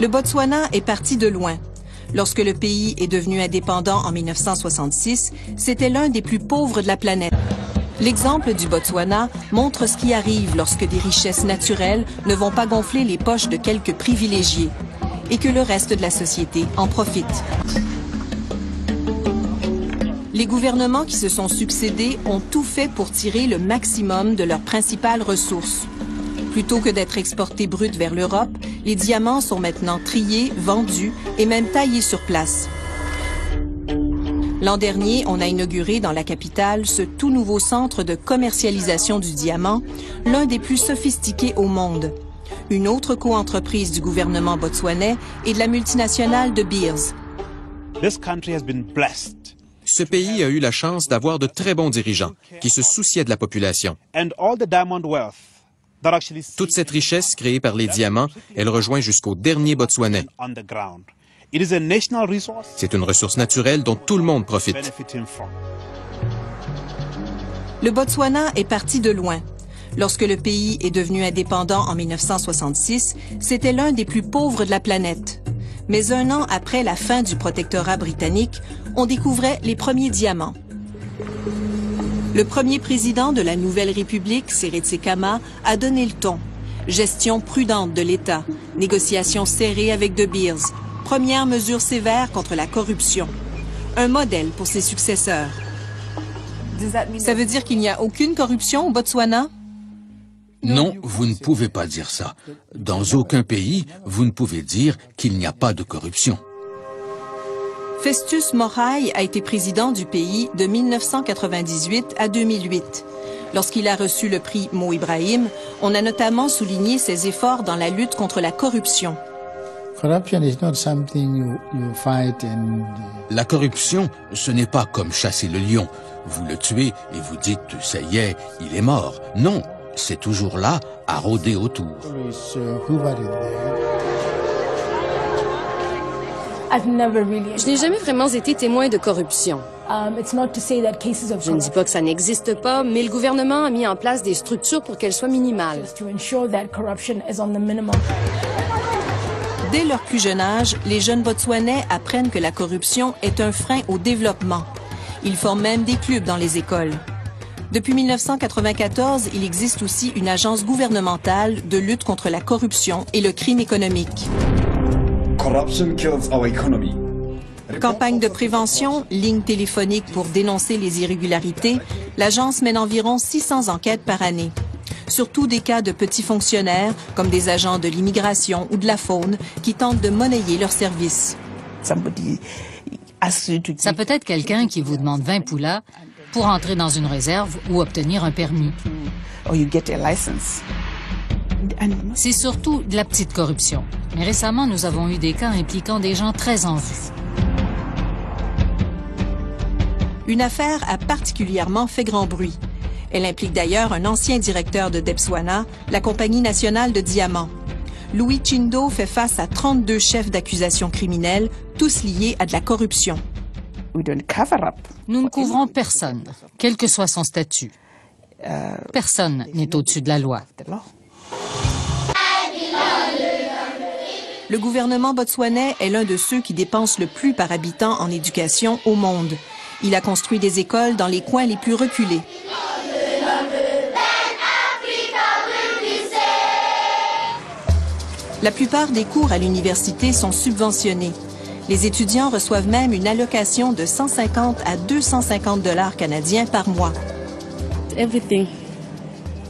Le Botswana est parti de loin. Lorsque le pays est devenu indépendant en 1966, c'était l'un des plus pauvres de la planète. L'exemple du Botswana montre ce qui arrive lorsque des richesses naturelles ne vont pas gonfler les poches de quelques privilégiés et que le reste de la société en profite. Les gouvernements qui se sont succédés ont tout fait pour tirer le maximum de leurs principales ressources. Plutôt que d'être exportés bruts vers l'Europe, les diamants sont maintenant triés, vendus et même taillés sur place. L'an dernier, on a inauguré dans la capitale ce tout nouveau centre de commercialisation du diamant, l'un des plus sophistiqués au monde. Une autre coentreprise du gouvernement botswanais est de la multinationale De Beers. Ce pays a eu la chance d'avoir de très bons dirigeants qui se souciaient de la population. Toute cette richesse créée par les diamants, elle rejoint jusqu'au dernier Botswanais. C'est une ressource naturelle dont tout le monde profite. Le Botswana est parti de loin. Lorsque le pays est devenu indépendant en 1966, c'était l'un des plus pauvres de la planète. Mais un an après la fin du protectorat britannique, on découvrait les premiers diamants. Le premier président de la Nouvelle République, Seretse Khama, a donné le ton. Gestion prudente de l'État, négociations serrées avec De Beers, premières mesures sévères contre la corruption. Un modèle pour ses successeurs. Ça veut dire qu'il n'y a aucune corruption au Botswana? Non, vous ne pouvez pas dire ça. Dans aucun pays, vous ne pouvez dire qu'il n'y a pas de corruption. Festus Morae a été président du pays de 1998 à 2008. Lorsqu'il a reçu le prix Mo Ibrahim, on a notamment souligné ses efforts dans la lutte contre la corruption. La corruption, ce n'est pas comme chasser le lion. Vous le tuez et vous dites « ça y est, il est mort ». Non, c'est toujours là, à rôder autour. Je n'ai jamais vraiment été témoin de corruption. Je ne dis pas que ça n'existe pas, mais le gouvernement a mis en place des structures pour qu'elles soient minimales. Dès leur plus jeune âge, les jeunes Botswanais apprennent que la corruption est un frein au développement. Ils forment même des clubs dans les écoles. Depuis 1994, il existe aussi une agence gouvernementale de lutte contre la corruption et le crime économique. Campagne de prévention, ligne téléphonique pour dénoncer les irrégularités, l'agence mène environ 600 enquêtes par année. Surtout des cas de petits fonctionnaires, comme des agents de l'immigration ou de la faune, qui tentent de monnayer leurs services. Ça peut être quelqu'un qui vous demande 20 poulas pour entrer dans une réserve ou obtenir un permis. C'est surtout de la petite corruption. Mais récemment, nous avons eu des cas impliquant des gens très en vue. Une affaire a particulièrement fait grand bruit. Elle implique d'ailleurs un ancien directeur de Debswana, la Compagnie nationale de diamants. Louis Chindo fait face à 32 chefs d'accusation criminels, tous liés à de la corruption. Nous ne couvrons personne, quel que soit son statut. Personne n'est au-dessus de la loi. Le gouvernement botswanais est l'un de ceux qui dépensent le plus par habitant en éducation au monde. Il a construit des écoles dans les coins les plus reculés. La plupart des cours à l'université sont subventionnés. Les étudiants reçoivent même une allocation de 150 à 250 $ canadiens par mois.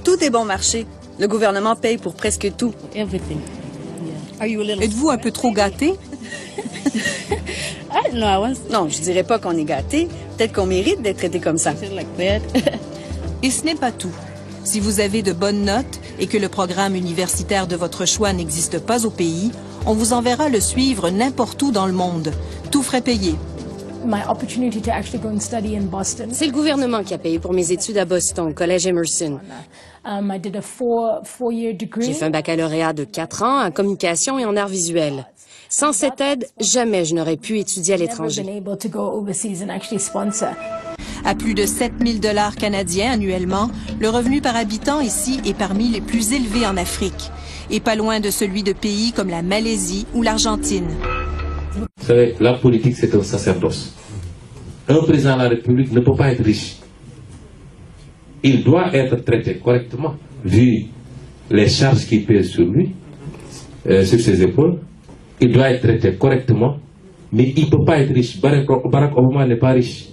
Tout est bon marché. Le gouvernement paye pour presque tout. Êtes-vous un peu trop gâté? Non, je dirais pas qu'on est gâté. Peut-être qu'on mérite d'être traité comme ça. Et ce n'est pas tout. Si vous avez de bonnes notes et que le programme universitaire de votre choix n'existe pas au pays, on vous enverra le suivre n'importe où dans le monde. Tout frais payé. C'est le gouvernement qui a payé pour mes études à Boston, au collège Emerson. J'ai fait un baccalauréat de 4 ans en communication et en arts visuels. Sans cette aide, jamais je n'aurais pu étudier à l'étranger. À plus de 7 000 $ canadiens annuellement, le revenu par habitant ici est parmi les plus élevés en Afrique. et pas loin de celui de pays comme la Malaisie ou l'Argentine. Vous savez, la politique, c'est un sacerdoce. Un président de la République ne peut pas être riche. Il doit être traité correctement, vu les charges qui pèsent sur lui, sur ses épaules. Il doit être traité correctement, mais il ne peut pas être riche. Barack Obama n'est pas riche.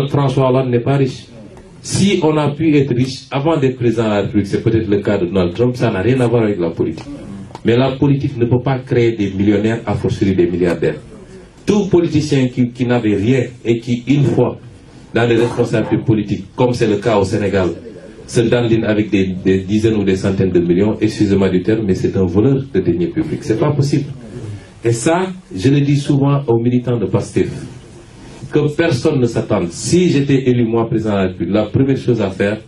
François Hollande n'est pas riche. Si on a pu être riche avant d'être président de la République, c'est peut-être le cas de Donald Trump, ça n'a rien à voir avec la politique. Mais la politique ne peut pas créer des millionnaires, à fortiori des milliardaires. Tout politicien qui n'avait rien et qui, une fois dans les responsabilités politiques, comme c'est le cas au Sénégal, se dandine avec des dizaines ou des centaines de millions, excusez-moi du terme, mais c'est un voleur de deniers publics. C'est pas possible. Et ça, je le dis souvent aux militants de PASTEF, que personne ne s'attende. Si j'étais élu, moi, président de la République, la première chose à faire,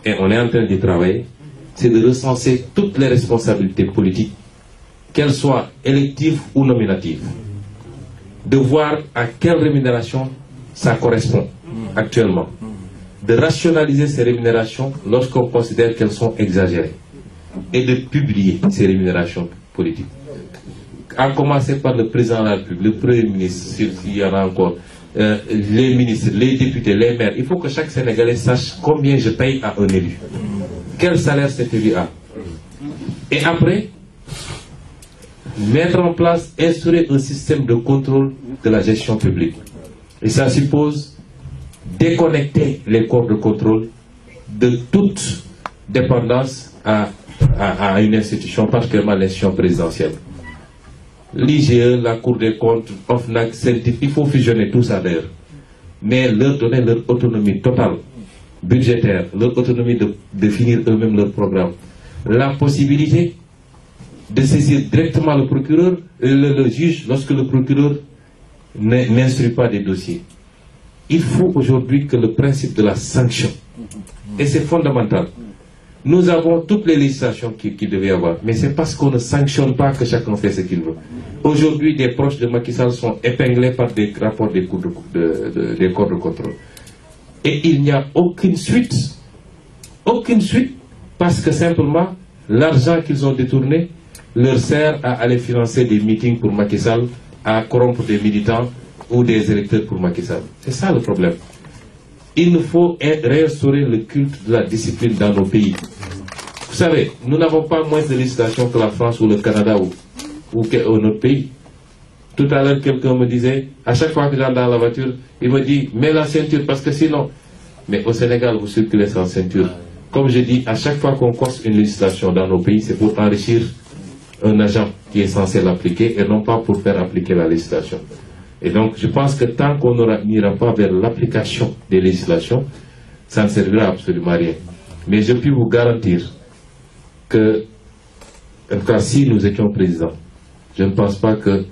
et on est en train d'y travailler, c'est de recenser toutes les responsabilités politiques, qu'elles soient électives ou nominatives. De voir à quelle rémunération ça correspond actuellement. De rationaliser ces rémunérations lorsqu'on considère qu'elles sont exagérées. Et de publier ces rémunérations politiques. À commencer par le président de la République, le Premier ministre, s'il y en a encore, les ministres, les députés, les maires. Il faut que chaque Sénégalais sache combien je paye à un élu. Quel salaire cet élu a. Et après, mettre en place, instaurer un système de contrôle de la gestion publique. Et ça suppose déconnecter les corps de contrôle de toute dépendance à une institution, particulièrement l'institution présidentielle. L'IGE, la Cour des comptes, OFNAC, CENTIF, il faut fusionner tout ça d'ailleurs. Mais leur donner leur autonomie totale, budgétaire, leur autonomie de définir eux-mêmes leur programme. La possibilité de saisir directement le procureur, le juge, lorsque le procureur n'instruit pas des dossiers. Il faut aujourd'hui que le principe de la sanction, et c'est fondamental, nous avons toutes les législations qu'il devait y avoir, mais c'est parce qu'on ne sanctionne pas que chacun fait ce qu'il veut. Aujourd'hui, des proches de Macky Sall sont épinglés par des rapports des corps de contrôle. Et il n'y a aucune suite, parce que simplement, l'argent qu'ils ont détourné leur sert à aller financer des meetings pour Macky Sall, à corrompre des militants ou des électeurs pour Macky Sall. C'est ça le problème. Il nous faut réinstaurer le culte de la discipline dans nos pays. Vous savez, nous n'avons pas moins de législation que la France ou le Canada ou notre pays. Tout à l'heure, quelqu'un me disait, à chaque fois que j'entre dans la voiture, il me dit, mets la ceinture parce que sinon... Mais au Sénégal, vous circulez sans ceinture. Comme je dis, à chaque fois qu'on corse une législation dans nos pays, c'est pour enrichir un agent qui est censé l'appliquer et non pas pour faire appliquer la législation. Et donc, je pense que tant qu'on n'ira pas vers l'application des législations, ça ne servira absolument à rien. Mais je puis vous garantir que, en tout cas, si nous étions présidents, je ne pense pas que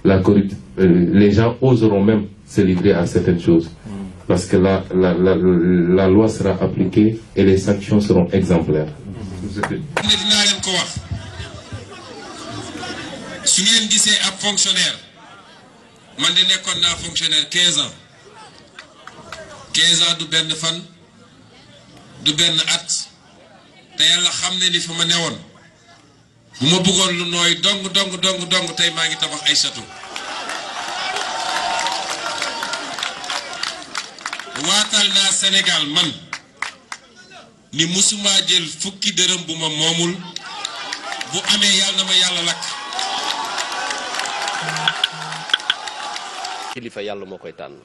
les gens oseront même se livrer à certaines choses. Parce que la loi sera appliquée et les sanctions seront exemplaires. Si vous gisee ab fonctionnaire man de nekkoon naa fonctionnaire 15 ans 15 ans du benn fan du benn at te yàlla xam ne ni fa ma newoon bu ma bëggoon lu nooy dong tey maa ngi tabax ay château waatal naa Sénégal man ni musuma jël fukki dërëm bu ma moomul bu amee yàlla na ma yàlla lakk. kilifa yàlla moo koy tànn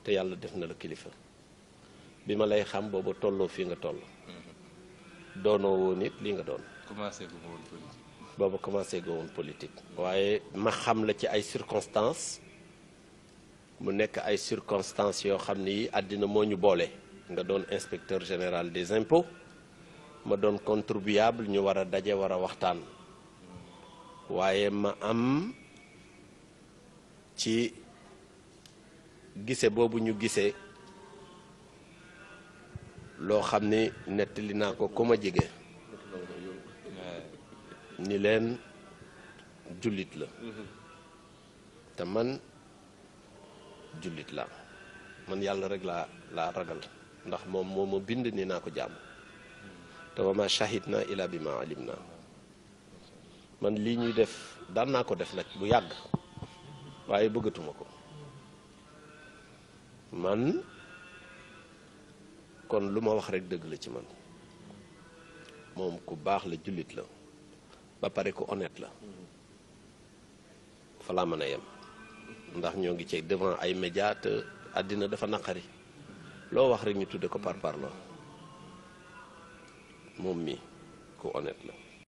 te yàlla def na la kilifa bi ma lay xam booba tolloo fii nga toll doonoo woon it li nga doon booba commencé go woon politique waaye ma xam la ci ay circonstances mu nekk ay circonstances yoo xam ni àddina moo ñu boole nga doon inspecteur général des impôts ma doon contribuable ñu war a daje war a waxtaan waaye ma am ci gise boobu ñu gisee loo xam ni nettali naa ko ku ma jege ni leen jullit la te man jullit la man yàlla rek laa ragal ndax moom moo ma bind ni naa ko jàmm te wa ma shahidna ila bi ma alimna man lii ñuy def daan naa ko def nag bu yàgg waaye bëggatuma ko man kon lu ma wax rek dëgg la ci man moom ku baax la jullit la ba pare ku honnête la fa laa mën a yem ndax ñoo ngi ci devant ay médias te àddina dafa naqari loo wax rek ñu tudde ko par parlo moom mi ku honnête la